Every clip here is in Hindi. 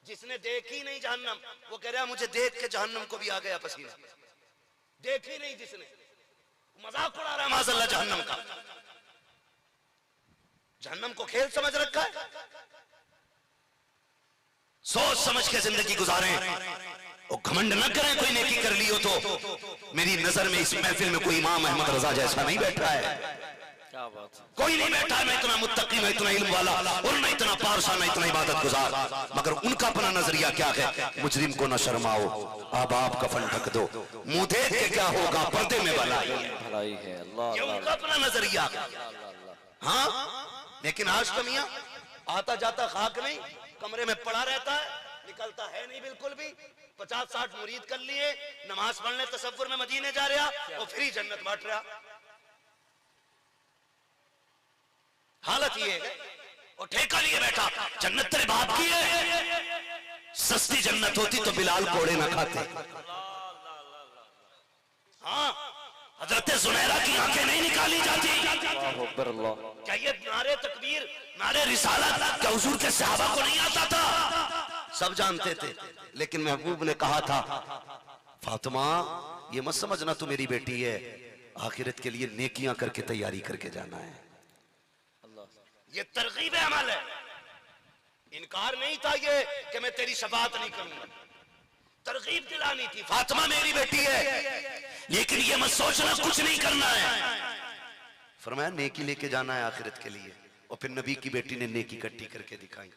जिसने देखी नहीं जहन्नम, वो कह रहा मुझे देख के जहन्नम को भी आ गया पसीना। देखी नहीं जिसने, मजाक उड़ा रहा है माज़अल्लाह जहन्नम का। जहन्नम को खेल समझ रखा है। सोच समझ के जिंदगी गुजारें और घमंड न करें। कोई नेकी कर ली हो तो मेरी नजर में इस महफिल में कोई इमाम अहमद रजा जैसा नहीं बैठा है। क्या बात, कोई नहीं बैठा है, मैं इतना मुत्तकी, मैं इतना इल्म वाला, और मैं इतना पारसा, मैं इतना इबादत गुजार। मगर उनका अपना नजरिया क्या है? मुजरिम को न शर्माओ, आप कफन ढक दो, मुंह देख के क्या होगा, पर्दे में भलाई है। अल्लाह, ये उनका अपना नजरिया। हाँ, लेकिन आज तो मियां आता जाता खाक नहीं, कमरे में पड़ा रहता है, निकलता है नहीं बिल्कुल भी। 50-60 मुरीद कर लिए, नमाज पढ़ने तसव्वुर में मदीने जा रहा और फिर ही जन्नत बांट रहा। हालत ये है। और ठेका लिए बैठा, जन्नत तेरे बाप की है। सस्ती जन्नत होती तो बिलाल कोड़े ना खाते। हाँ, हजरत सुनहरा की आंखें नहीं निकाली जाती। क्या ये नारे तकबीर, नारे रिसालत क्या हुजूर के सहाबा को नहीं आता था? सब जानते थे, लेकिन महबूब ने कहा था, फातिमा ये मत समझना तू मेरी बेटी है, आखिरत के लिए नेकियां करके तैयारी करके जाना है। ये तरगीब अमल है। इनकार नहीं था ये कि मैं तेरी शफाअत नहीं करूंगा, तरगीब दिलानी थी, फातिमा मेरी बेटी है, लेकिन ये मत सोचना कुछ नहीं करना है। फरमाया नेकी लेके जाना है आखिरत के लिए। और फिर नबी की बेटी ने नेकी इकट्ठी करके दिखाई।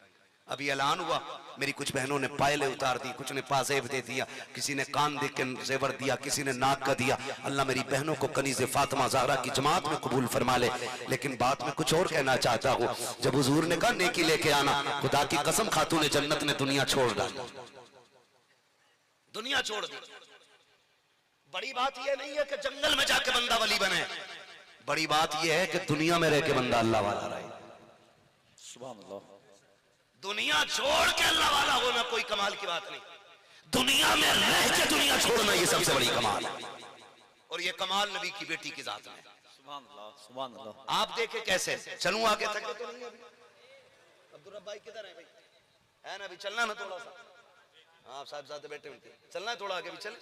अभी ऐलान हुआ, मेरी कुछ बहनों ने पायले उतार दी, कुछ ने पाजेब दे दिया, किसी ने कान दे के जेवर दिया, किसी ने नाक का दिया। अल्लाह मेरी बहनों को कनीज़े फातिमा ज़हरा की जमात में कबूल फरमा ले। लेकिन बात में कुछ और कहना चाहता हूँ। जब हुजूर ने कहा नेकी लेके आना, खुदा की कसम खातून जन्नत ने दुनिया छोड़ डाली, दुनिया छोड़ दी। बड़ी बात यह नहीं है कि जंगल में जाके बंदा वली बने, बड़ी बात यह है कि दुनिया में रह के बंदा अल्लाह वाला रहे। सुभान अल्लाह। दुनिया छोड़ के अल्लाह वाला होना कोई कमाल की बात नहीं, दुनिया में रह के दुनिया छोड़ना ये सबसे बड़ी कमाल है। और ये कमाल नबी की बेटी की जात में। सुभान अल्लाह, सुभान अल्लाह। आप देखे कैसे चलूं आगे, थके तो नहीं अभी? अब्दुल रब भाई किधर है भाई? है ना, अभी चलना ना थोड़ा सा। हाँ साहब साथ बैठे उनके, चलना है थोड़ा आगे भी, चले।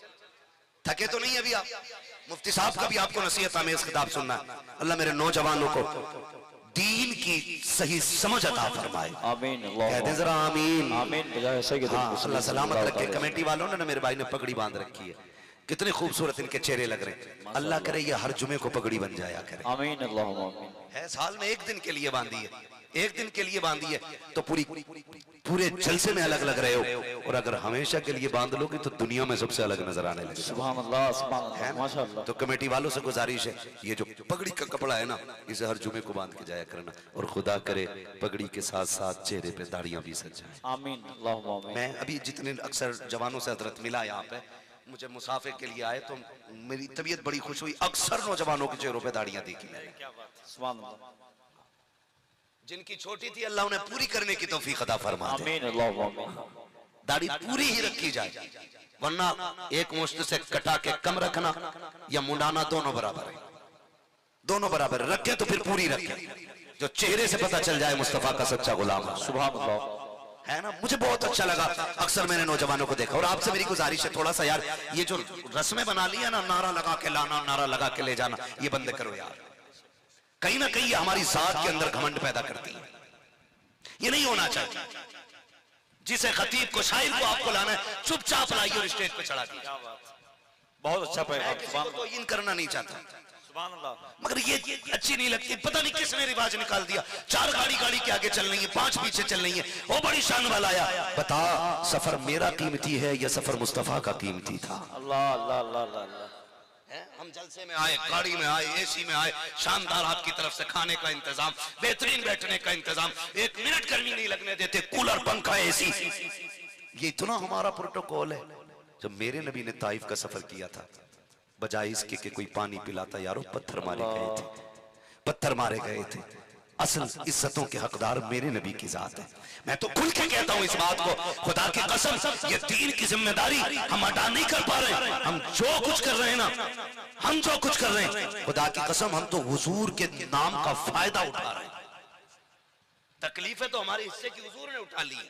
थके तो नहीं अभी आप? मुफ्ती साहब का भी आपको नसीहत आमेज़ खिताब सुनना है। अल्लाह मेरे नौजवानों को दीन की सही समझ अता फरमाए। आमीन। कह दे जरा आमीन। आमीन। हाँ, अल्लाह सलामत रखे। कमेटी वालों ने ना मेरे भाई ने पगड़ी बांध रखी है, कितने खूबसूरत इनके चेहरे लग रहे हैं। अल्लाह करे ये हर जुमे को पगड़ी बन जाया करे। आमीन। अल्लाहुम्मा आमीन। है साल में एक दिन के लिए बांधी है, एक दिन के लिए बांधी है तो पूरे जलसे में अलग लग रहे हो। और अगर हमेशा के लिए बांध लोगे तो दुनिया में सबसे अलग नजर आने लगे। सुभान अल्लाह, सुभान अल्लाह, माशाअल्लाह। तो कमेटी वालों से गुजारिश है, ये जो पगड़ी का कपड़ा है ना, इसे हर जुमे को बांध के जाया करना। और खुदा करे पगड़ी के साथ साथ चेहरे पे दाढ़ियां भी सज जाए। आमीन। अल्लाहुम्मा आमीन। मैं अभी जितने अक्सर जवानों से हजरत मिला यहाँ पे, मुझे मुसाफे के लिए आए तो मेरी तबीयत बड़ी खुश हुई। अक्सर नौजवानों के चेहरों पे दाढ़ियां देखी मैंने। क्या बात, सुभान अल्लाह। जिनकी छोटी थी अल्लाह उन्हें पूरी करने की तौफीक अता फरमा दे। आमीन। अल्लाहुम्मा आमीन। दाढ़ी पूरी ही रखी जाए, वरना एक मुश्त से कटा के कम रखना या मुंडाना दोनों बराबर है। दोनों बराबर रखे तो फिर पूरी रखे, जो चेहरे से पता चल जाए मुस्तफा का सच्चा गुलाम। सुभान अल्लाह। है ना, मुझे बहुत अच्छा लगा। अक्सर मैंने नौजवानों को देखा। और आपसे मेरी गुजारिश है, थोड़ा सा यार ये जो रस्में बना ली है ना, नारा लगा के लाना, नारा लगा के ले जाना, ये बंद करो यार। कहीं ना कहीं ये हमारी जात के अंदर घमंड पैदा करती है, ये नहीं होना चाहिए। जिसे खतीब को, शायर को आपको लाना है, चुपचाप लाइए और स्टेज पे चढ़ा दीजिए। बहुत अच्छा पैगाम। किसी को इन करना नहीं चाहता, सुभान अल्लाह। मगर ये अच्छी नहीं लगती। पता नहीं किसने रिवाज निकाल दिया, 4 गाड़ी के आगे चल रही है, 5 पीछे चल रही है। वो बड़ी शान वाला आया, बता सफर मेरा कीमती है या सफर मुस्तफा का कीमती था? अल्लाह अल्लाह अल्लाह अल्लाह। हम जलसे में आए, गाड़ी में आए, एसी में आए, शानदार आपकी तरफ से खाने का इंतजाम, बेहतरीन बैठने का इंतजाम, 1 मिनट गर्मी नहीं लगने देते, कूलर, पंखा, एसी। ये इतना हमारा प्रोटोकॉल है। जब मेरे नबी ने ताइफ का सफर किया था, बजाय इसके कि कोई पानी पिलाता, यारो पत्थर मारे गए थे, पत्थर मारे गए थे। असल इज्जतों के हकदार मेरे नबी की जात है। मैं तो खुल के कहता हूं इस बात को, खुदा की कसम, ये दीन की जिम्मेदारी हम अदा नहीं कर पा रहे। हम जो कुछ कर रहे हैं ना, हम जो कुछ कर रहे हैं, खुदा की कसम हम तो हुजूर के नाम का फायदा उठा रहे हैं। तकलीफें तो हमारे हिस्से की हुजूर ने उठा ली है।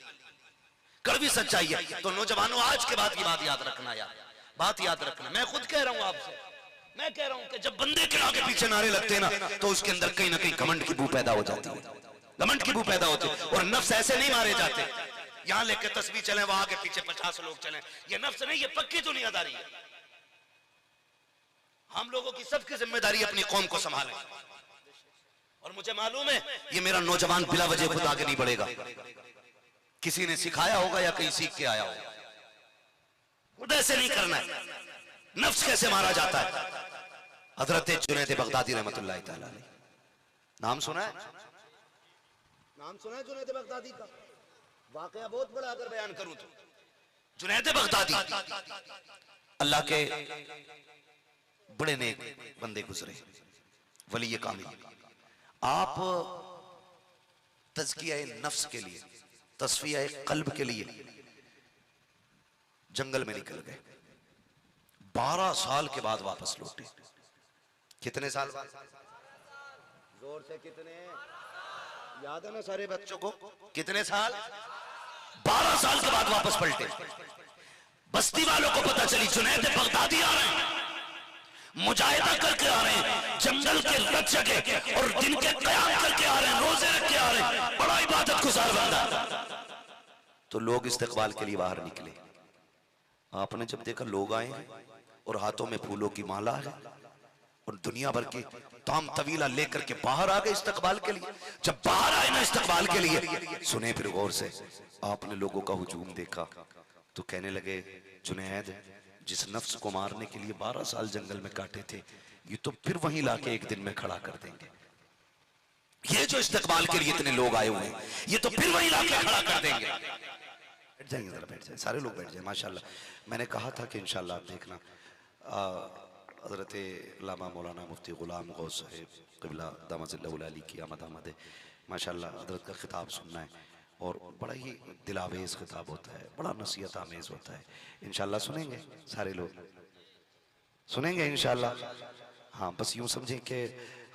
कड़वी सच्चाई है। तो नौजवानों, आज के बाद की बात याद रखना यार, बात याद रखना। मैं खुद कह रहा हूं आपसे, मैं कह रहा हूं कि जब बंदे के आगे पीछे नारे लगते हैं ना, तो उसके अंदर कहीं ना कहीं घमंड की बू पैदा हो जाती है, घमंड की बू पैदा होती है। और नफ्स ऐसे नहीं मारे जाते, यहां लेके तस्वीर चले, वहां आगे पीछे 50 लोग चले, ये नफ्स नहीं, ये पक्की दुनियादारी है। हम लोगों की सबकी जिम्मेदारी अपनी कौम को संभालें। और मुझे मालूम है ये मेरा नौजवान बिला वजह खुद आगे नहीं बढ़ेगा, किसी ने सिखाया होगा या कहीं सीख के आया होगा। खुद ऐसे नहीं करना है। नफ्स कैसे मारा जाता है? हजरत जुनैद बगदादी रहमतुल्लाह तआला अलैह, नाम सुना है? नाम सुना है जुनैद बगदादी का? वाकया बहुत बड़ा अगर बयान करूं तो जुनैद बगदादी अल्लाह के बड़े नेक बंदे गुजरे, वली कामिल। आप तज़किया नफ्स के लिए, तस्फिया कल्ब के लिए जंगल में निकल गए। 12 साल के बाद वापस लौटे। कितने साल बाद? जोर से कितने? याद है ना सारे बच्चों को? कितने साल? 12 साल के बाद वापस पलटे। बस्ती वालों को पता चली जुनैद बगदादी आ रहे हैं, मुजाहिदा करके आ रहे हैं, जंगल के रत जगह और दिन के क़याम करके आ रहे हैं, रोजे रख के आ रहे हैं, बड़ा इबादत गुजार बंदा। तो लोग इस्तकबाल के लिए बाहर निकले। आपने जब देखा लोग आए और हाथों में फूलों की माला है और दुनिया भर की ताम तवीला लेकर के बाहर आ गए इस्तकबाल के लिए। जब बाहर आए ना इस्तकबाल के लिए, सुने फिर गौर से, आपने लोगों का हुजूम देखा तो कहने लगे, जुनैद जिस नफ्स को मारने के लिए 12 साल जंगल में काटे थे, ये तो फिर वहीं लाके एक दिन में खड़ा कर देंगे। ये जो इस्तकबाल के लिए इतने लोग आए हुए हैं, ये तो फिर वहीं लाके खड़ा कर देंगे। बैठ जाएंगे, जरा बैठ जाए, सारे लोग बैठ जाए। माशाल्लाह, मैंने कहा था कि इंशाल्लाह आप देखना, हज़रत अल्लामा मौलाना मुफ्ती गुलाम गौस साहिब क़िबला दामत अली की आमद आमद है। माशाल्लाह हज़रत का खिताब सुनना है और बड़ा ही दिलावेज खिताब होता है, बड़ा नसीहत आमेज होता है। इंशाल्लाह सुनेंगे, सारे लोग सुनेंगे इंशाल्लाह। हाँ, बस यूँ समझें कि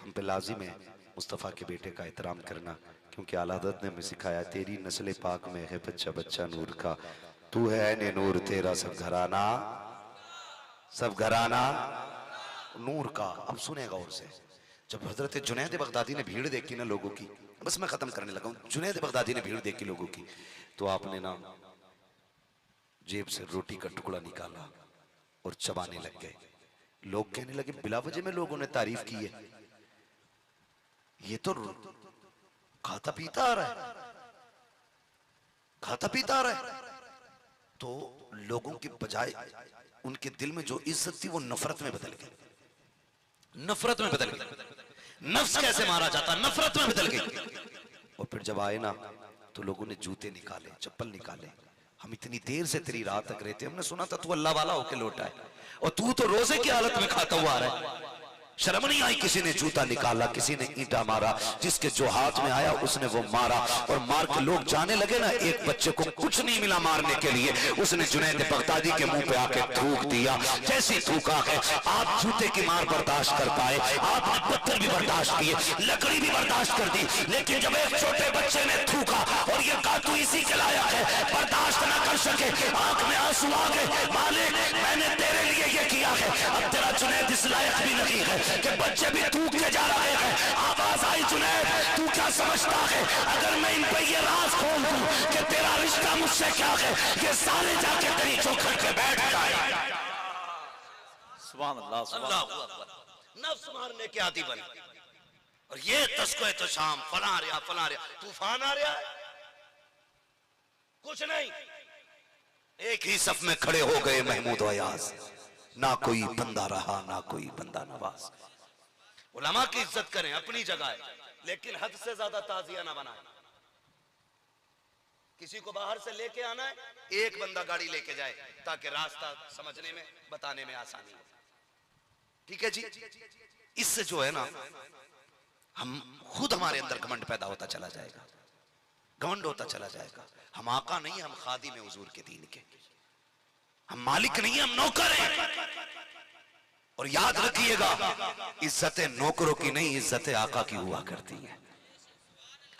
हम पे लाजिम है मुस्तफ़ा के बेटे का एहतराम करना, क्योंकि आला हज़रत ने हमें सिखाया, तेरी नस्ल पाक में है बच्चा बच्चा नूर का, तू है ने नूर तेरा सब घराना, सब घराना नूर का। अब सुनेगा और से, जब हजरत जुनैद बगदादी ने भीड़ देखी ना लोगों की, बस मैं खत्म करने लगा हूं, जुनैद बगदादी ने भीड़ देखी लोगों की, तो आपने ना जेब से रोटी का टुकड़ा निकाला और चबाने लग गए। लोग कहने लगे, बिला वजह में लोगों ने तारीफ की है, ये तो खाता पीता आ रहा है, खाता पीता आ रहा है। तो लोगों की बजाय उनके दिल में जो इज्जत थी वो नफरत में बदल गई, नफरत में बदल गई। नफ्स कैसे मारा जाता, नफरत में बदल गई। और फिर जब आए ना तो लोगों ने जूते निकाले, चप्पल निकाले, हम इतनी देर से तेरी रात तक रहते, हमने सुना था तू अल्लाह वाला होके लौटा है और तू तो रोजे की हालत में खाता हुआ आ रहा है। शर्म नहीं आई? किसी ने जूता निकाला, किसी ने ईंटा मारा, जिसके जो हाथ में आया उसने वो मारा। और मार के लोग जाने लगे ना, एक बच्चे को कुछ नहीं मिला मारने के लिए, उसने जुनैद बगदादी के मुंह पे आके थूक दिया। जैसी थूका है, आप जूते की मार बर्दाश्त कर पाए, आपने पत्थर भी बर्दाश्त किए, लकड़ी भी बर्दाश्त कर दी, लेकिन जब एक छोटे बच्चे ने थूका और ये कहा तू इसी के लायक है, बर्दाश्त न कर सके, आंख में आंसू आ गए, मालिक मैंने तेरे लिए ये किया है, अब तेरा जुनैद इस लायक भी नहीं है कि बच्चे भी थूक के जा रहे हैं। आवाज आई, जुनैद तू क्या समझता है, अगर मैं इन पे ये राज खोल दूं कि तेरा रिश्ता मुझसे क्या है, ये सारे जाके तेरी चौखट पे बैठ जाए। सुभान अल्लाह, सुभान अल्लाह। नफ्स मारने के आदी बने और ये तस्को तो शाम फला रहा तूफान आ रहा है, कुछ नहीं। एक ही सफ में खड़े हो गए महमूद अयाज, ना कोई बंदा रहा ना कोई बंदा नवाज। उलमा की इज्जत करें, अपनी जगह है, लेकिन हद से ज्यादा ताजिया ना बनाए। किसी को बाहर से लेके आना है, एक बंदा गाड़ी लेके जाए ताकि रास्ता समझने में बताने में आसानी हो। ठीक है जी, इससे जो है ना हम खुद, हमारे अंदर घमंड पैदा होता चला जाएगा, घमंड होता चला जाएगा। हम आका नहीं, हम खादिम हैं हुजूर के दीन के, हम मालिक नहीं, हम नौकर हैं। और याद रखिएगा, इज्जत नौकरों की नहीं, इज्जत आका की हुआ करती है।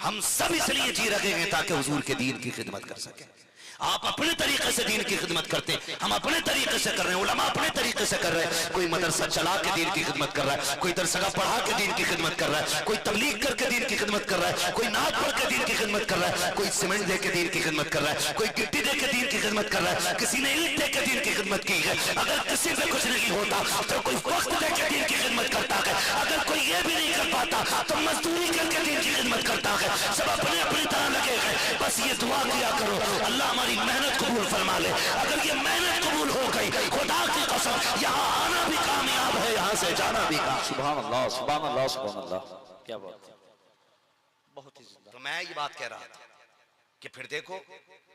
हम सब इसलिए जी रखेंगे ताकि हुजूर के दीन की खिदमत कर सके। आप अपने तरीके से दीन की खिदमत करते हैं, हम अपने तरीके से कर रहे हैं, उलमा अपने तरीके से कर रहे हैं। कोई मदरसा चला के दीन की खिदमत कर रहा है, कोई दरसगाह पढ़ा के दीन की खिदमत कर रहा है, कोई तबलीग करके दीन की खिदमत कर रहा है, कोई नात पढ़ के दीन की खिदमत कर रहा है, कोई सीमेंट दे के दीन की खिदमत कर रहा है, कोई गिट्टी दे के दीन की खिदमत कर रहा है, किसी ने ईंट दे के दीन की खिदमत की है। अगर किसी पे कुछ नहीं होता तो कोई वक्त दे के दीन की खिदमत करता है, अगर कोई ये भी नहीं कर पाता तो मजदूरी करके दीन की खिदमत करता है। सब अपने अपनी तरह लगे हैं। बस ये दुआ किया करो, अल्लाह हमारी मेहनत कबूल फरमा ले। अगर ये मेहनत कबूल हो गई, खुदा की कसम, यहाँ आना भी कामयाब है, यहाँ से जाना भी कामयाब। सुभान अल्लाह, सुभान अल्लाह, सुभान अल्लाह। क्या बात है, बहुत ही तो मैं ये बात कह रहा था कि फिर देखो,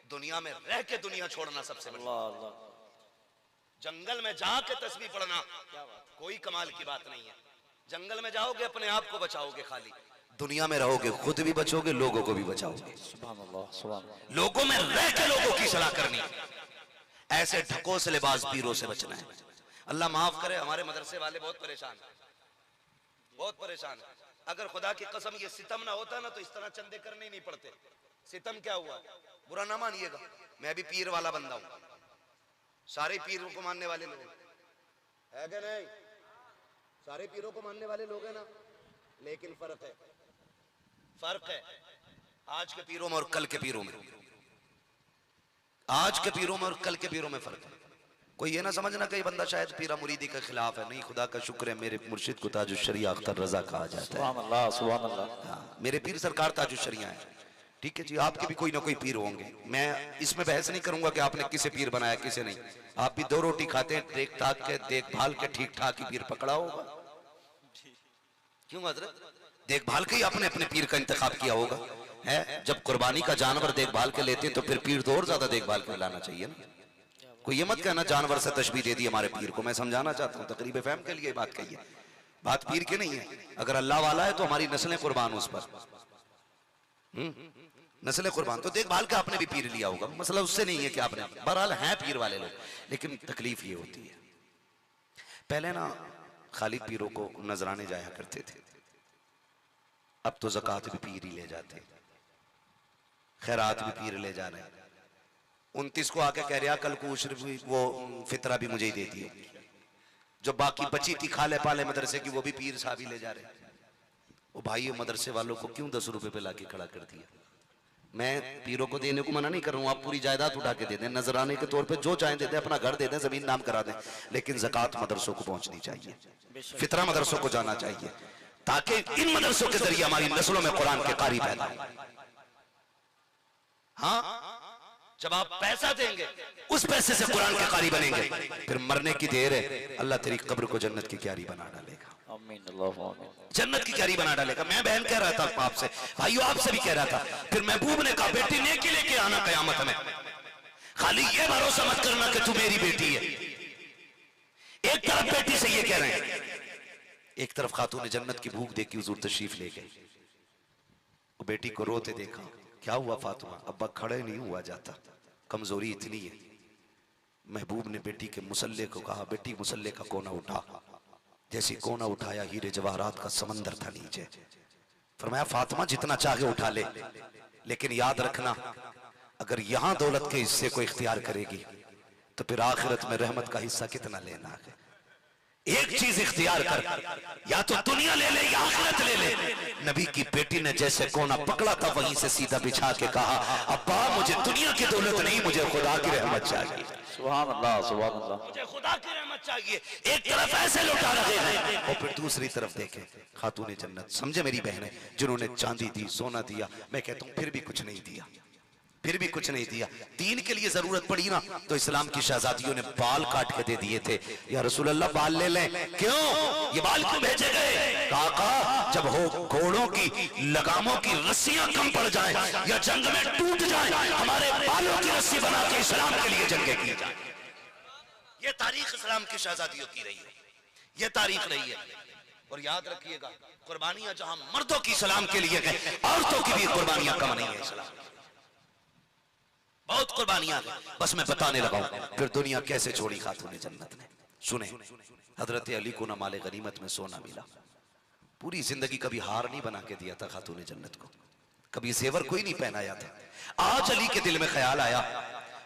दुनिया में रह के दुनिया छोड़ना सबसे बड़ी, अल्लाह। जंगल में जाके तस्बीह पढ़ना कोई कमाल की बात नहीं है। जंगल में जाओगे अपने आप को बचाओगे, खाली दुनिया में रहोगे खुद भी बचोगे, लोगों को भी बचाओगे। सुभान अल्लाह, सुभान अल्लाह। लोगों में रह के लोगों की सलाह करनी, ऐसे ढकों से लिबास पीरों से बचना है। अल्लाह माफ करे, हमारे मदरसे वाले बहुत परेशान हैं, बहुत परेशान है। अगर खुदा की कसम ये सितम ना होता ना तो इस तरह चंदे करने ही नहीं पड़ते। सितम क्या हुआ, बुरा ना मानिएगा, मैं भी पीर वाला बंदा हूं, सारे पीरों को मानने वाले लोग है क्या नहीं? सारे पीरों को मानने वाले लोग हैं ना, लेकिन फर्क है, फर्क है आज के पीरों में और कल के पीरों में। आज के पीरों में और कल के पीरों में फर्क है। कोई ये ना समझना कि ये बंदा शायद पीरा मुरीदी के खिलाफ है, नहीं, खुदा का शुक्र है मेरे मुर्शिद को ताजुश शरिया अख्तर रजा कहा जाता है। सुभान अल्लाह, सुभान अल्लाह। हाँ, मेरे पीर सरकार ताजुश शरिया है, ठीक है जी। आपके भी कोई ना कोई पीर होंगे, मैं इसमें बहस नहीं करूंगा कि आपने किसे पीर बनाया किसे नहीं। आप भी दो रोटी खाते हैं, देख ताक के देखभाल के ठीक ठाक ही पीर पकड़ा होगा, क्यों हजरत? देखभाल के ही आपने अपने पीर का इंतखाब किया होगा, है? जब कुर्बानी का जानवर देखभाल के लेते हैं तो फिर पीर तो और ज्यादा देखभाल के लाना चाहिए ना। कोई ये मत कहना जानवर से तशबीह दे दी हमारे पीर को। मैं समझाना चाहता हूँ, तकरीब फहम के लिए बात कही है, बात पीर की नहीं है। अगर अल्लाह वाला है तो हमारी नस्लें कुर्बान उस पर, नस्लें कुर्बान। तो देखभाल का आपने भी पीर लिया होगा, मसला उससे नहीं है कि आपने, बहरहाल हैं पीर वाले लोग, लेकिन तकलीफ ये होती है। पहले ना खाली पीरों को नजराने जाया करते थे, अब तो ज़कात भी पीर ही ले जाते, खैरात भी पीर ले जा रहे हैं। 29 को आके कह रहा कल को उश्र भी, वो फितरा भी मुझे ही दे दिए, जो बाकी बची थी खाले पाले मदरसे की वो भी पीर साहब ही ले जा रहे हैं। वो भाई मदरसे वालों को क्यों 10 रुपए पे लाके खड़ा कर दिया? मैं पीरों को देने को मना नहीं कर रहा हूँ, आप पूरी जायदाद उठा के दे दें, नजराने के तौर पे जो चाहें दे दें, अपना घर दे दें, जमीन नाम करा दें, लेकिन ज़कात मदरसों को पहुंचनी चाहिए, फितरा मदरसों को जाना चाहिए, ताकि इन मदरसों के जरिए हमारी नस्लों में कुरान के कारी पैदा हो। हाँ, जब आप पैसा देंगे उस पैसे से कुरान के कारी बनेंगे, फिर मरने की देर है, अल्लाह तेरी कब्र को जन्नत की क्यारी बना डालेगा, जन्नत की क्यारी बना डालेगा। मैं बहन कह रहा था आपसे, भाइयों आपसे भी कह रहा था, फिर महबूब ने कहा बेटी नेकी लेके आना कयामत में, खाली ये भरोसा मत करना कि तू मेरी बेटी है। एक तरफ बेटी से ये कह रहे हैं, एक तरफ खातून जन्नत की भूख देखी हुजूर तशरीफ ले गए, वो बेटी को रोते देखा, क्या हुआ फातिमा? अब्बा खड़े नहीं हुआ जाता, कमजोरी इतनी है। महबूब ने बेटी के मुसल्ले को कहा, बेटी मुसल्ले का कोना उठा, जैसे कोना उठाया हीरे जवाहरात का समंदर था नीचे। फरमाया फातिमा जितना चाहे उठा ले, लेकिन याद रखना अगर यहां दौलत के हिस्से को इख्तियार करेगी तो फिर आखिरत में रहमत का हिस्सा कितना लेना है। एक चीज इख्तियार कर, या तो दुनिया ले ले या आखिरत ले ले। नबी की बेटी ने जैसे कोना पकड़ा था वहीं से सीधा बिछा के कहा, अब्बा मुझे दुनिया की दौलत नहीं, मुझे खुदा की रहमत चाहिए। सुभान अल्लाह, सुभान अल्लाह। मुझे खुदा की रहमत चाहिए। एक तरफ ऐसे लौटा रहे हैं और फिर दूसरी तरफ देखें खातून जन्नत, समझे मेरी बहनें, जिन्होंने चांदी दी, सोना दिया, मैं कहता हूँ फिर भी कुछ नहीं दिया, फिर भी कुछ नहीं दिया। दीन के लिए जरूरत पड़ी ना तो इस्लाम की शहजादियों ने बाल काट के दे दिए थे, या रसूल अल्लाह बाल ले लें, क्यों ये बाल क्यों भेजे गए? काका जब हो घोड़ों की लगामों की रस्सियां कम पड़ जाए या जंग में टूट जाए, हमारे बालों की रस्सी बना के इस्लाम के लिए जंगे की जाए। ये तारीख इस्लाम की शहजादियों की रही है, ये तारीख रही है। और याद रखिएगा कुर्बानियां जहां मर्दों की इस्लाम के लिए गए, औरतों की भी कुर्बानियां कम नहीं है इस्लाम, बहुत कुर्बानियां हैं। बस मैं बताने लगा हूं फिर दुनिया कैसे छोड़ी खातून जन्नत ने। सुने, हजरत अली को ना माले गनीमत में सोना मिला, पूरी जिंदगी कभी हार नहीं बना के दिया था खातून जन्नत को, कभी जेवर कोई नहीं पहनाया था। आज अली के दिल में ख्याल आया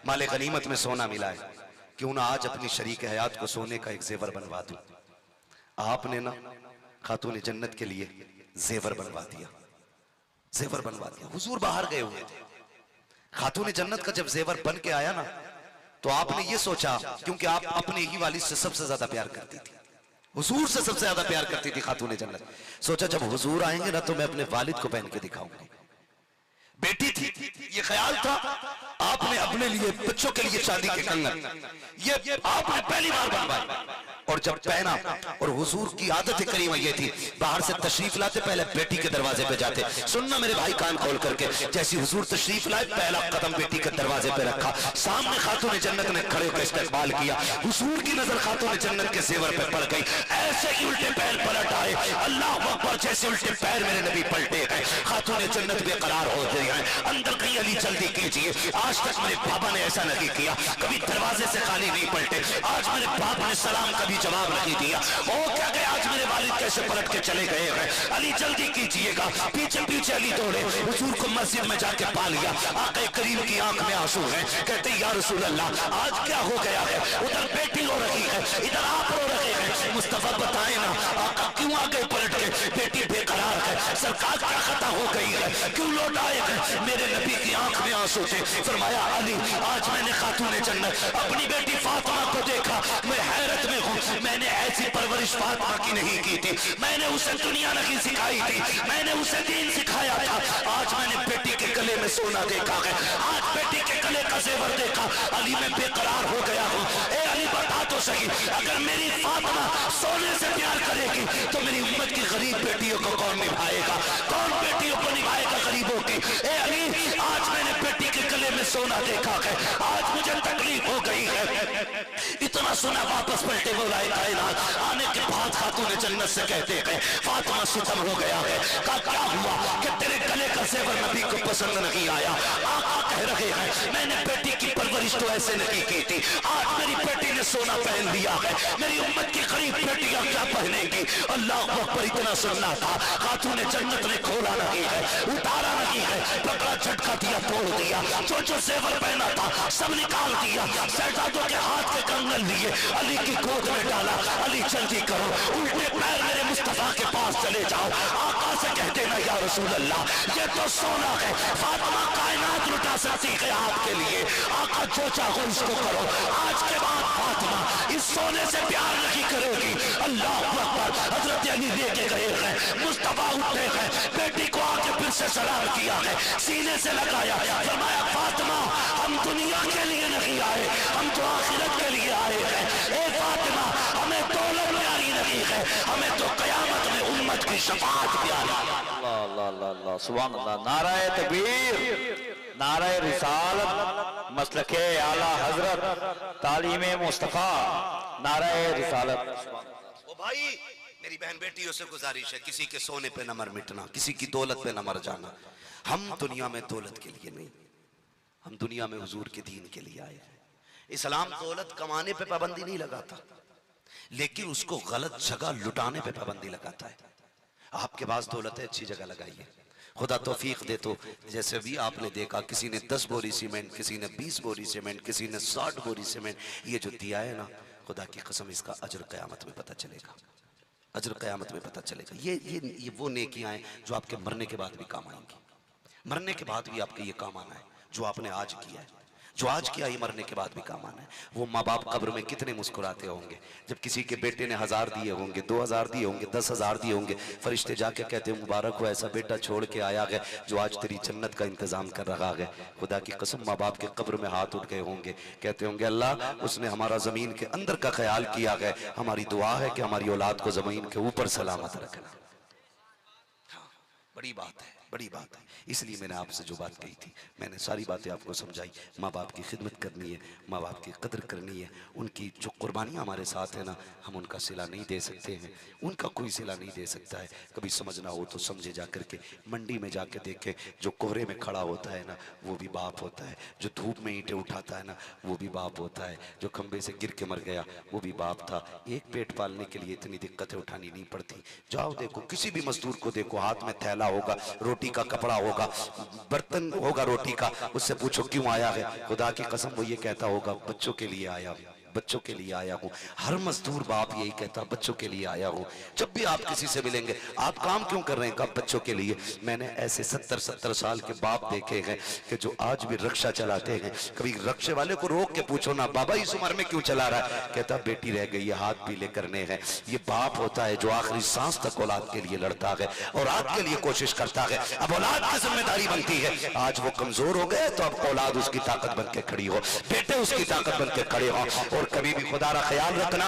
माले गनीमत में सोना मिला है, क्यों ना आज अपनी शरीक हयात को सोने का एक जेवर बनवा दूं। आपने ना खातून जन्नत के लिए जेवर बनवा दिया, जेवर बनवा दिया। हुजूर बाहर गए हुए थे, खातून जन्नत का जब जेवर बन के आया ना, तो आपने ये सोचा, क्योंकि आप अपने ही वालिद से सबसे ज्यादा प्यार करती थी, हुजूर से सबसे ज्यादा प्यार करती थी खातून जन्नत। सोचा जब हुजूर आएंगे ना तो मैं अपने वालिद को पहन के दिखाऊंगी। बेटी थी, ये ख्याल था। आपने अपने लिए, बच्चों के लिए चांदी के कंगन ये आपने पहली बार बनवाए, और जब पहना, और हुजूर की आदत करीमा ये थी, बाहर से तशरीफ लाते पहले बेटी के दरवाजे पे जाते। सुनना मेरे भाई कान खोल करके, जैसी हुजूर तशरीफ लाए पहला कदम बेटी के दरवाजे पे रखा, सामने खातून जन्नत ने खड़े होकर इस्तकबाल किया। हुजूर की नजर खातून जन्नत के जेवर पे पड़ गई, ऐसे ही उल्टे पैर पलट आए, अल्लाह अकबर, जैसे उल्टे पैर मेरे नबी पलटे गए। खातून जन्नत बेकरार हो गई है, अंदर कहीं अली जल्दी कीजिए। आज तक मेरे पापा ने ऐसा नहीं किया, कभी दरवाजे से खाली नहीं पलटे। आज मेरे बाप ने सलाम कभी जवाब नहीं दिया। ओ क्या गए, आज मेरे वालिद कैसे पलट के चले गए हैं। अली जल्दी कीजिएगा। पीछे पीछे अली दौड़े, हुजूर को मस्जिद में जाके पा लिया। आक़ा करीम की आंख में आंसू हैं, कहते या रसूल अल्लाह आज क्या हो गया है। उधर बेटी रो रही है, इधर आप रो रहे हैं। मुस्तफा बताए ना आका क्यों आ गए पलट के, बेटी बेकरार है, सरकार क्या खता हो गई है, क्यों लौट आए हैं। मेरे नबी की आंख में आंसू थे। फरमाया अली आज मैंने खातून जन्नत अपनी बेटी फातिमा को देखा, मैं हैरत में हूँ। मैंने ऐसी परवरिश फातिमा की नहीं की थी, मैंने उसे दुनिया नहीं सिखाई थी, मैंने उसे दीन सिखाया था। आज मैंने बेटी के गले में सोना देखा है, आज बेटी के गले का जेवर देखा। अली मैं बेकरार हो गया हूँ। ए अली बता तो सही, अगर मेरी फातिमा सोने से प्यार करेगी तो मेरी उम्मत की गरीब बेटियों को कौन निभाएगा, कौन बेटियों को निभाएगा गरीबों की। ए अली आज मैंने बेटी के गले में सोना देखा है, आज मुझे तकलीफ हो गई है। इतना सुना वापस पलटे बोलाए कायनात। आने के बाद खातून जन्नत से कहते हैं फातिमा सितम हो गया है। कहा क्या हुआ कि तेरे गले का जेवर नबी को पसंद नहीं आया। आका कह रहे हैं मैंने बेटी की परवरिश तो ऐसे नहीं की थी, आज मेरी बेटी ने सोना पहन लिया है, मेरी उम्मत की गरीब बेटियां क्या पहनेंगी। अल्लाह अकबर इतना सुनना था। खातून जन्नत ने खोला नहीं है, उतारा नहीं है, पकड़ा झटका दिया, तोड़ दिया। जो जो जेवर पहना था सब निकाल दिया, शहजादों के हाथ के कंगन लिए अली की गोद में डाला। अली जल्दी करो, उल्टे पैर मेरे मुस्तफा के पास चले जाओ। आका से कहते ना या रसूल अल्लाह ये तो सोना है, फातिमा कायनात लुटा सकती है आपके लिए। आका जो चाहो इसको करो। आज के बाद फातिमा इस सोने से प्यार नहीं करेगी। अल्लाह अकबर। हजरत अली लेके गए हैं, मुस्तफा उठे हैं, बेटी को आके फिर से सलाम किया है, सीने से लगाया, फरमाया फातिमा हम दुनिया के लिए नहीं आए, हम तो आखिरत के लिए आए हैं। ए फातिमा हमें दौलत प्यारी नहीं है, हमें तो कयामत में उम्मत की शफाअत प्यारी। अल्लाह अल्लाह अल्लाह सुभान अल्लाह। नाराए तकबीर, नाराए रिसालत, मसलके आला हजरत, तालीमे मुस्तफा, नाराए रिसालत। ओ भाई मेरी बहन बेटियों से गुजारिश है, किसी के सोने पे न मर मिटना, किसी की दौलत पे न मर जाना। हम दुनिया में दौलत के लिए नहीं, हम दुनिया में हुजूर के दीन के लिए आए हैं। इस्लाम दौलत कमाने पे पाबंदी नहीं लगाता, लेकिन उसको गलत जगह लुटाने पे पाबंदी लगाता है। आपके पास दौलत है, अच्छी जगह लगाइए, खुदा तौफीक दे। तो जैसे भी आपने देखा किसी ने 10 बोरी सीमेंट, किसी ने 20 बोरी सीमेंट, किसी ने 60 बोरी सीमेंट, ये जो दिया है ना, खुदा की कसम इसका अजर क़यामत में पता चलेगा, अजर क़यामत में पता चलेगा। ये वो नेकियां हैं जो आपके मरने के बाद भी काम आएंगी, मरने के बाद भी आपके ये काम आना है। जो आपने आज किया है, जो आज किया ये मरने के बाद भी काम आना है। वो माँ बाप कब्र में कितने मुस्कुराते होंगे जब किसी के बेटे ने 1000 दिए होंगे, 2000 दिए होंगे, 10,000 दिए होंगे, फरिश्ते जाके कहते हैं मुबारक हो ऐसा बेटा छोड़ के आया है जो आज तेरी जन्नत का इंतजाम कर रहा है। खुदा की कसम माँ बाप के कब्र में हाथ उठ गए होंगे, कहते होंगे अल्लाह उसने हमारा जमीन के अंदर का ख्याल किया है, हमारी दुआ है कि हमारी औलाद को जमीन के ऊपर सलामत रखना। बड़ी बात है, बड़ी बात है। इसलिए मैंने आपसे जो बात कही थी, मैंने सारी बातें आपको समझाई। माँ बाप की खिदमत करनी है, माँ बाप की कदर करनी है, उनकी जो कुर्बानियाँ हमारे साथ है ना, हम उनका सिला नहीं दे सकते हैं, उनका कोई सिला नहीं दे सकता है। कभी समझना हो तो समझे जा करके, मंडी में जाके देखें, जो कोहरे में खड़ा होता है ना वो भी बाप होता है, जो धूप में ईंटें उठाता है ना वो भी बाप होता है, जो खंबे से गिर के मर गया वो भी बाप था। एक पेट पालने के लिए इतनी दिक्कतें उठानी नहीं पड़ती। जाओ देखो, किसी भी मजदूर को देखो, हाथ में थैला होगा, रोटी रोटी का कपड़ा होगा, बर्तन होगा रोटी का, उससे पूछो क्यों आया है, खुदा की कसम वो ये कहता होगा बच्चों के लिए आया हूँ, बच्चों के लिए आया हूँ। हर मजदूर बाप यही कहता बच्चों के लिए आया हूँ। जब भी आप किसी से मिलेंगे आप काम क्यों कर रहे हैं, कब बच्चों के लिए। मैंने ऐसे 70-70 साल के बाप देखे हैं कि जो आज भी रक्षा चलाते हैं, कभी रक्षे वाले को रोक के पूछो ना बाबा इस उम्र में क्यों चला रहा है, कहता बेटी रह गई है हाथ पीले करने हैं। ये बाप होता है जो आखिरी सांस तक औलाद के लिए लड़ता है, औलाद के लिए कोशिश करता है। अब औलाद की जिम्मेदारी बनती है, आज वो कमजोर हो गए तो अब औलाद उसकी ताकत बन के खड़ी हो, बेटे उसकी ताकत बन के खड़े हो। और कभी भी खुदा का ख्याल रखना,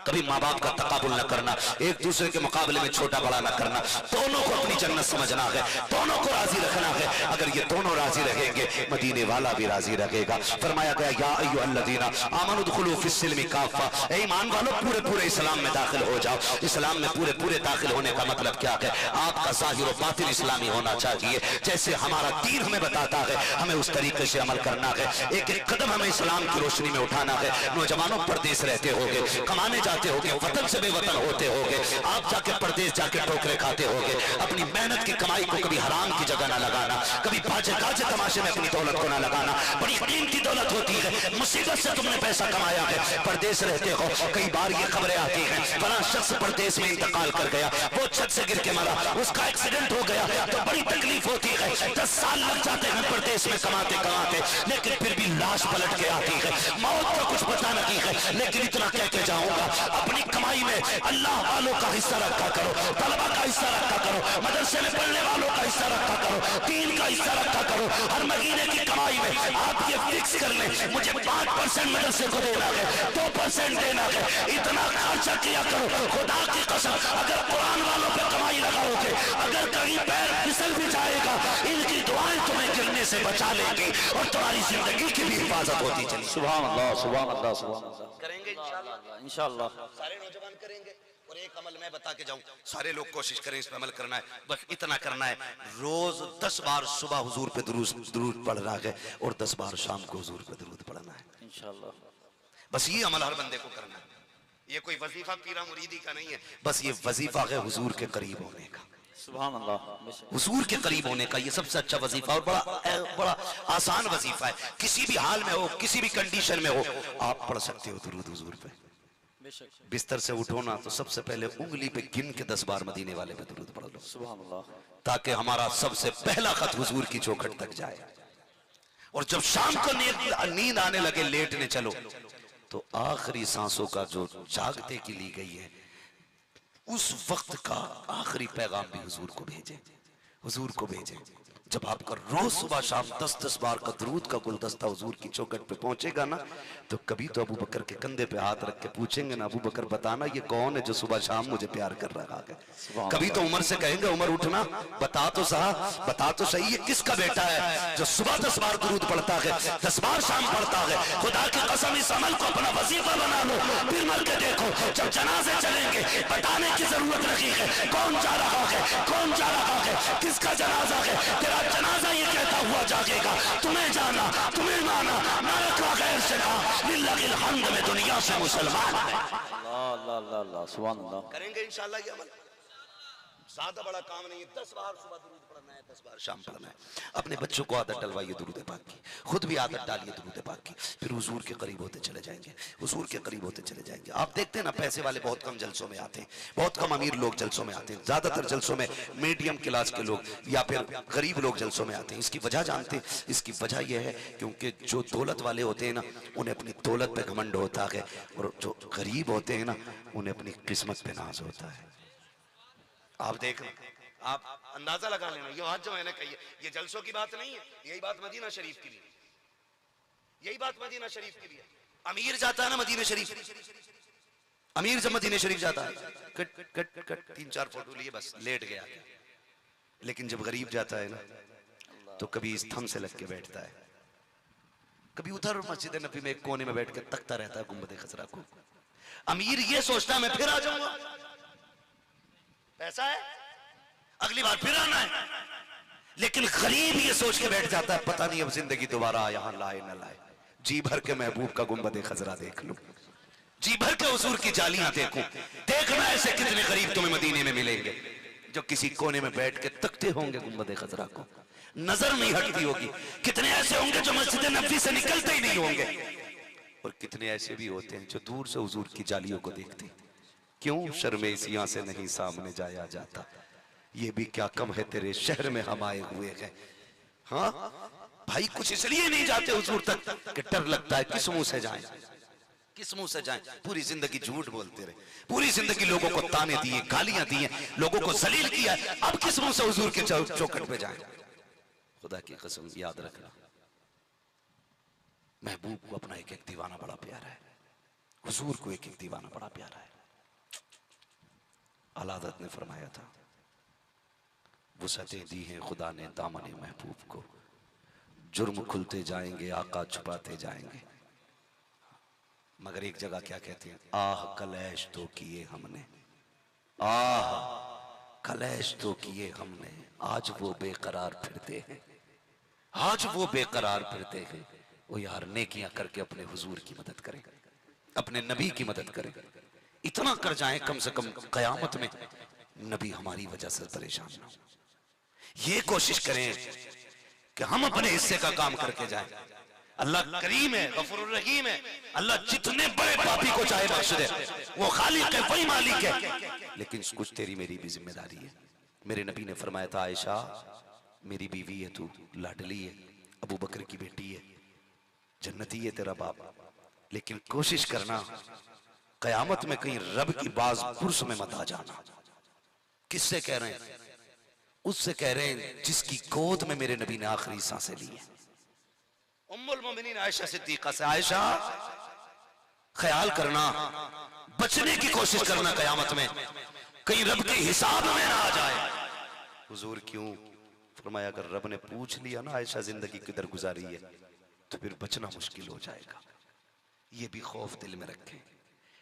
कभी माँ बाप का तकाबुल न करना, एक दूसरे के मुकाबले में छोटा बड़ा न करना, दोनों को अपनी जन्नत समझना है, दोनों को राजी रखना है। अगर ये दोनों राजी रहेंगे मदीने वाला भी राजी रहेगा। फरमाया गया या अय्युहल्लज़ीना आमनु दुखुलू फिस्सिल्मि काफ़ा, ए ईमान वालों पूरे पूरे इस्लाम में दाखिल हो जाओ। इस्लाम में पूरे पूरे दाखिल होने का मतलब क्या है, आपका ज़ाहिर और बातिन इस्लामी होना चाहिए। जैसे हमारा दीन हमें बताता है हमें उस तरीके से अमल करना है। एक एक कदम हमें इस्लाम की रोशनी में उठाना है। नौजवानों परदेश रहते होगे, कमाने जाते होगे, वतन से बेवतन होते होगे, आप जाके परदेश जाके ठोकरे खाते होगे। अपनी मेहनत की कमाई को कभी हराम की जगह ना लगाना, कभी बाजे गाजे तमाशे में अपनी दौलत को ना लगाना। बड़ी कीमती दौलत होती है, मुसीबत से तुमने पैसा कमाया है, परदेश रहते हो। कई बार ये खबरें आती हैं फलां शख्स परदेश में इंतकाल कर गया, वो छत से गिर के मरा, उसका एक्सीडेंट हो गया, तो बड़ी तकलीफ होती है। 10 साल लग जाते हैं परदेश में कमाते कमाते, लेकिन फिर भी लाश पलट के आती है। मौत का कुछ पता नहीं है, लेकिन इतना कह के जाऊंगा अपनी कमाई में अल्लाह वालों का हिस्सा रखा करो, तलबा का हिस्सा रखा करो, मदरसे में पढ़ने वालों का हिस्सा रखा करो, दीन का हिस्सा रखा करो। हर महीने की कमाई में आप ये फिक्स कर लें मुझे 5% मदरसे को देना है, 2% देना है, इतना खर्चा किया करो। खुदा की कसम अगर कुरान वालों पे कमाई लगाओगे, अगर कहीं पैर फिसल भी जाएगा इनकी दुआएं तुम्हें गिरने से बचा लेंगी और तुम्हारी जिंदगी की भी हिफाजत होती चली। सुभान अल्लाह सुभान अल्लाह सुभान अल्लाह। करेंगे इंशाअल्लाह, इंशाअल्लाह सारे नौजवान करेंगे। और एक अमल मैं बता के जाऊं, सारे लोग कोशिश करें इस पे अमल करना है। बस इतना करना है, रोज 10 बार सुबह हुजूर पे दुरूद पढ़ना है और 10 बार शाम को हुजूर पे दुरूद पढ़ना है इंशाअल्लाह। बस ये अमल हर बंदे को करना है। ये कोई वजीफा पीरा मुरीदी का नहीं है, बस ये वजीफा है हुजूर के करीब होने का, सुभान अल्लाह। हुजूर के करीब होने का। ये सबसे अच्छा वजीफा और बड़ा आसान वजीफा है। किसी भी हाल में हो, किसी भी कंडीशन में हो, आप पढ़ सकते हो दुरूद हुजूर पे। बिस्तर से उठो ना तो सबसे पहले उंगली पे गिन के 10 बार मदीने वाले पे दुरूद पढ़ लो, सुभान अल्लाह, ताकि हमारा सबसे पहला खत हुजूर की चौखट तक जाए। और जब शाम को नींद आने लगे लेटने चलो, तो आखिरी सांसों का जो जागते की ली गई है उस वक्त का आखिरी पैगाम भी हुजूर को भेजे, हुजूर को भेजे। जब आपका रोज सुबह शाम 10-10 बार का दरूद का गुलदस्ता हुजूर की चौखट पे पहुंचेगा ना, तो कभी तो अबू बकर के कंधे पे हाथ रख के पूछेंगे ना, अबू बकर बताना ये कौन है जो सुबह शाम मुझे प्यार कर रहा है। कभी तो उमर से कहेंगे उमर उठना, बता तो साहब, बता तो सही ये किसका बेटा है जो सुबह 10 बार दरूद पढ़ता है, 10 बार शाम पढ़ता है। खुदा की कसम इस अमल को अपना वजीफा बना लो, फिर मर के देखो जब जनाजे चलेंगे बताने की जरूरत नहीं है कौन जा रहा है, कौन जा रहा है, किसका जनाजा है। तेरा जनाजा ये कहता हुआ जागेगा तुम्हें जाना, तुम्हें माना, नारक का गैर से कहा लिल्लाहिल हम्द में दुनिया से मुसलमान है। अल्लाह अल्लाह अल्लाह सुभान अल्लाह। करेंगे इंशाअल्लाह ये अमल, ज्यादा बड़ा काम नहीं है। 10 बार सुबह दुरूद पढ़ना है, 10 बार शाम पढ़ना है। अपने बच्चों को आदत डलवाइए दुरूद पाक की, खुद भी आदत डालिए दुरूद पाक की, फिर हुजूर के करीब होते चले जाएंगे, हुजूर के करीब होते चले जाएंगे। आप देखते हैं ना पैसे वाले बहुत कम जलसों में आते हैं, बहुत कम अमीर लोग जलसों में आते हैं, ज्यादातर जलसों में मीडियम क्लास के लोग या फिर गरीब लोग जलसों में आते हैं। इसकी वजह जानते हैं? इसकी वजह यह है क्योंकि जो दौलत वाले होते हैं ना उन्हें अपनी दौलत पे घमंड होता है, और जो गरीब होते हैं ना उन्हें अपनी किस्मत पे नाज होता है। आप देखना, आप अंदाजा लगा लेना, ये बात जो मैंने कही है ये जलसों की बात नहीं है, यही बात मदीना शरीफ की भी, यही बात मदीना शरीफ की भी है। अमीर जाता है ना मदीना शरीफ, अमीर जब मदीना शरीफ जाता है कट कट कट 3-4 फोटो लिए बस लेट गया। लेकिन जब गरीब जाता है ना तो कभी इस थम से लग के बैठता है, कभी उधर मस्जिद नबी में एक कोने में बैठ के तकता रहता है गुंबद खसरा को। अमीर ये सोचता है मैं फिर आ जाऊंगा, पैसा है अगली बार फिर आना है। लेकिन गरीब ये सोच के बैठ जाता है पता नहीं अब जिंदगी दोबारा यहां लाए न लाए, जी भर के महबूब का गुंबद खजरा देख लूं, जी भर के हुजूर की जालियां देखूं। देखना ऐसे कितने गरीब तुम्हें मदीने में मिलेंगे। जो किसी कोने में बैठ के तकते होंगे गुंबद खजरा को, नजर नहीं हटती होगी। कितने ऐसे होंगे जो मस्जिद नबी से निकलते ही नहीं होंगे, और कितने ऐसे भी होते हैं जो दूर से हुजूर की जालियों को देखते। क्यों? शर्मे इसियां से नहीं सामने जाया जाता, ये भी क्या कम है तेरे शहर में हम आए हुए हैं। हाँ भाई, कुछ इसलिए नहीं जाते हुजूर तक कि डर लगता है किस मुंह से जाएं, किस मुंह से जाएं। पूरी जिंदगी झूठ बोलते रहे, पूरी जिंदगी लोगों को ताने दिए, गालियां दी, लोगों को जलील किया, अब किस मुंह से हुजूर के चौखट पे जाएं। खुदा की कसम याद रखना, महबूब को अपना एक एक दीवाना बड़ा प्यारा है, हुजूर को एक एक दीवाना बड़ा प्यारा है। आला हज़रत ने फरमाया था, वुसअतें दी हैं खुदा ने दामन महबूब को, जुर्म खुलते जाएंगे आका छुपाते जाएंगे। मगर एक जगह क्या कहते हैं, आह कलैश तो किए हमने, आह कलैश तो किए हमने, आज वो बेकरार फिरते हैं, आज वो बेकरार फिरते हैं। वो यार नेकियां करके अपने हुजूर की मदद करें, अपने नबी की मदद करें, इतना कर जाएं कम से कम कयामत में नबी हमारी वजह से परेशान ना हो। ये कोशिश करें कि हम अपने हिस्से का काम करके जाएं। अल्लाह करीम है, गफूर रहीम है, अल्लाह जितने बड़े पापी को चाहे बख्श दे, वो खालिक है, वही मालिक है। लेकिन कुछ तेरी मेरी भी जिम्मेदारी है। मेरे नबी ने फरमाया था, आयशा मेरी बीवी है, तू लाडली है, अबू बकर की बेटी है, जन्नती है तेरा बाप, लेकिन कोशिश करना कयामत में कहीं रब की बाज पुरस में मत आ जाना। किससे कह रहे हैं? उससे कह रहे हैं जिसकी गोद में मेरे नबी ने आखिरी सांसें ली है, उम्मुल मोमिनीन आयशा सिद्दीका से। आयशा ख्याल करना, बचने की कोशिश करना कयामत में, कहीं रब के हिसाब में ना आ जाए। हुजूर क्यों? फरमाया अगर रब ने पूछ लिया ना आयशा जिंदगी किधर गुजारी है, तो फिर बचना मुश्किल हो जाएगा। ये भी खौफ दिल में रखें,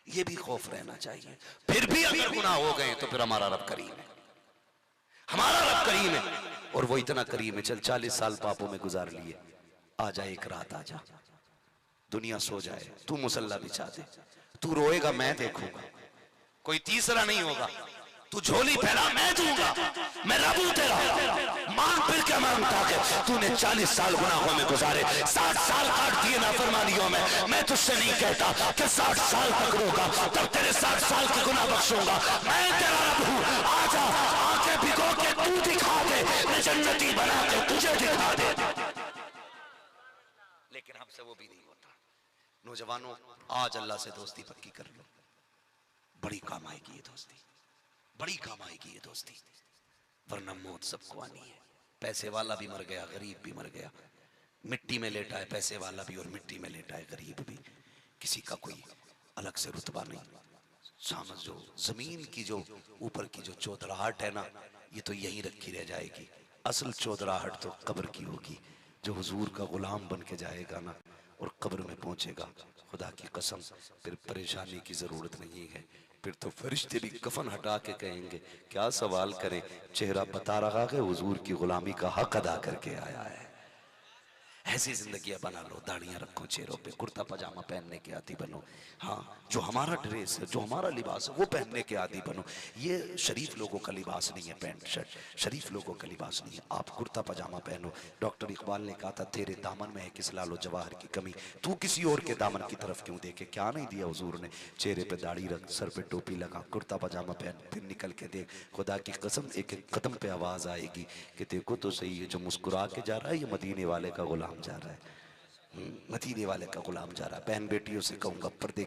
ये भी खौफ रहना चाहिए। फिर भी अगर गुनाह हो गए तो फिर हमारा रब करीम है, हमारा रब करीम है, और वो इतना करीम है। चल 40 साल पापों में गुजार लिए, आ जा एक रात, आ जा, दुनिया सो जाए, तू मुसल्ला बिछा दे, तू रोएगा मैं देखूंगा, कोई तीसरा नहीं होगा, तू झोली फैला मैं दूंगा, मैं रब हूं तेरा, मांग फिर क्या मांग उठा के। तूने 40 साल गुनाहों में गुजारे, 60 साल काट दिए नाफरमानियों में, मैं तुझसे नहीं कहता कि 60 साल तक रोका, तब तेरे 60 साल के गुनाह बख्शूंगा, मैं तेरा रब हूं। आजा, आंखें भिगो के तू दिखा दे, मैं जन्नती बना के तुझे दिखा दे। लेकिन हमसे वो भी नहीं होता। नौजवानों, आज अल्लाह से दोस्ती पक्की कर लो, बड़ी काम आएगी ये दोस्ती, बड़ी काम आएगी ये दोस्ती, वरना मौत सबको आनी है। पैसे वाला भी मर गया, गरीब भी मर गया, मिट्टी में लेटा है पैसे वाला भी और मिट्टी में लेटा है गरीब भी, किसी का कोई अलग से रुतबा नहीं। समझो, जमीन की जो ऊपर की जो चौधराहट है ना, ये तो यहीं रखी रह जाएगी, असल चौधराहट तो कब्र की होगी। जो हुजूर का गुलाम बन के जाएगा ना और कब्र में पहुंचेगा, खुदा की कसम फिर परेशानी की जरूरत नहीं है। फिर तो फरिश्ते भी कफन हटा के कहेंगे क्या सवाल करें, चेहरा बता रहा है हुजूर की गुलामी का हक अदा करके आया है। ऐसी जिंदगी बना लो, दाढ़ियां रखो चेहरों पे, कुर्ता पजामा पहनने के आदी बनो। हाँ, जो हमारा ड्रेस है, जो हमारा लिबास है, वो पहनने के आदी बनो। ये शरीफ लोगों का लिबास नहीं है, पैंट शर्ट शरीफ लोगों का लिबास नहीं है। आप कुर्ता पजामा पहनो। डॉक्टर इकबाल ने कहा था तेरे दामन में है किस लालो जवाहर की कमी, तू किसी और के दामन की तरफ क्यों देखे। क्या नहीं दिया हुजूर ने, चेहरे पे दाढ़ी रख, सर पे टोपी लगा, कुर्ता पजामा पहन, फिर निकल के देख। खुदा की कसम एक एक कदम पे आवाज आएगी कि देखो तो सही है, जो मुस्कुरा के जा रहा है ये मदीने वाले का गुलाम जा रहा है, मदीने वाले का गुलाम जा रहा है। बहन बेटियों से कहूंगा पर्दे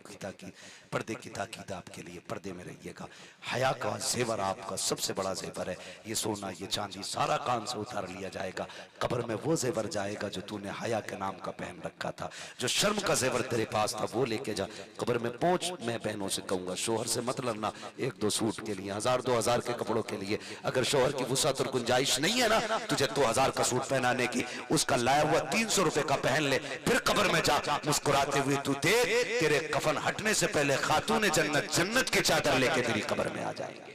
की ताकीद आपके लिए, पर्दे में रहिएगा। हया का जेवर आपका सबसे बड़ा जेवर है। ये सोना ये चांदी सारा कान से उतार लिया जाएगा, कब्र में वो जेवर जाएगा जो तूने हया के नाम का पहन रखा था। जो शर्म का जेवर तेरे पास था वो लेके जा, कब्र में पहुंच। मैं बहनों से कहूंगा शोहर से मत लड़ना 1-2 सूट के लिए, 1000-2000 के कपड़ों के लिए। अगर शोहर की वुसअत और गुंजाइश नहीं है ना तुझे 2000 का सूट पहनाने की, उसका लाया हुआ 300 रुपए का पहन ले, फिर कब्र में जा मुस्कुराते हुए तू देख, तेरे कफन हटने से पहले खातूने जन्नत जन्नत की चादर लेके तेरी कब्र में आ जाएंगे।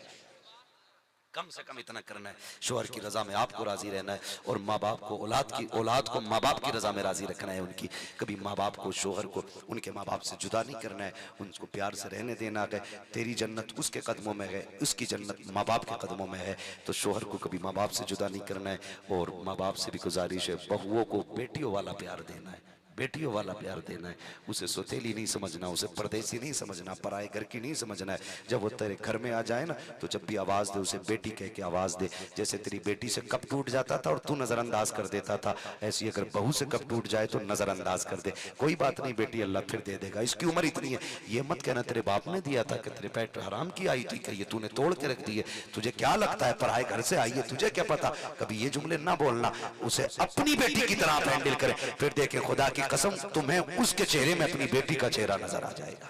कम से कम इतना करना है, शोहर की रजा में आपको राजी रहना है, और माँ बाप को औलाद को माँ बाप की रजा में राजी रखना है। उनकी कभी माँ बाप को, शोहर को उनके माँ बाप से जुदा नहीं करना है, उनको प्यार से रहने देना है। तेरी जन्नत उसके कदमों में है, उसकी जन्नत माँ बाप के कदमों में है। तो शोहर को कभी माँ बाप से जुदा नहीं करना है। और माँ बाप से भी गुजारिश है, बहुओं को बेटियों वाला प्यार देना है, बेटियों वाला प्यार देना है। उसे सौतेली नहीं समझना, उसे परदेसी नहीं समझना, पराए घर की नहीं समझना है। जब वो तेरे घर में आ जाए ना, तो जब भी आवाज दे उसे बेटी कह के आवाज दे। जैसे तेरी बेटी से कब टूट जाता था और तू नजरअंदाज कर देता था, ऐसी अगर बहू से कब टूट जाए तो नजरअंदाज कर दे। कोई बात नहीं बेटी, अल्लाह फिर दे देगा, इसकी उम्र इतनी है। ये मत कहना तेरे बाप ने दिया था कि तेरे पेट हराम की आई थी, कि ये तूने तोड़ के रख दी है, तुझे क्या लगता है पराए घर से आई है, तुझे क्या पता। कभी ये जुमले ना बोलना, उसे अपनी बेटी की तरह हैंडल करे। फिर देखे खुदा की कसम तुम्हें उसके चेहरे में अपनी बेटी का चेहरा नजर आ जाएगा।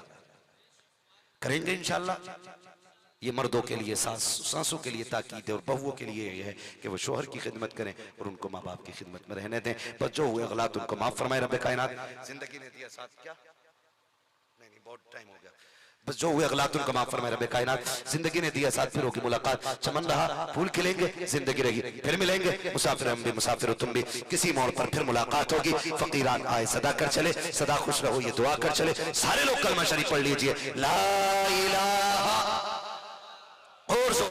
करेंगे इंशाल्लाह। ये मर्दों के लिए, सासों के लिए ताकीद है, और बहुओं के लिए ये है कि वो शोहर की खिदमत करें और उनको माँ बाप की खिदमत में रहने दें। बस जो हुए गलत उनको माफ फरमाए रब्बे कायनात। जिंदगी ने दिया साथ, क्या नहीं बहुत टाइम हो गया। बस जो हुए गलत उनको माफ फरमाए रब्बे कायनात। जिंदगी ने दिया साथ, फिर होगी मुलाकात। चमन रहा फूल खिलेंगे, जिंदगी रहेगी फिर मिलेंगे। मुसाफिर हम भी, मुसाफिर हो तुम भी, किसी मोड़ पर फिर मुलाकात होगी। फकीरान आए सदा कर चले, सदा खुश रहो ये दुआ कर चले। सारे लोग कलमा शरीफ पढ़ लीजिए, ला इलाहा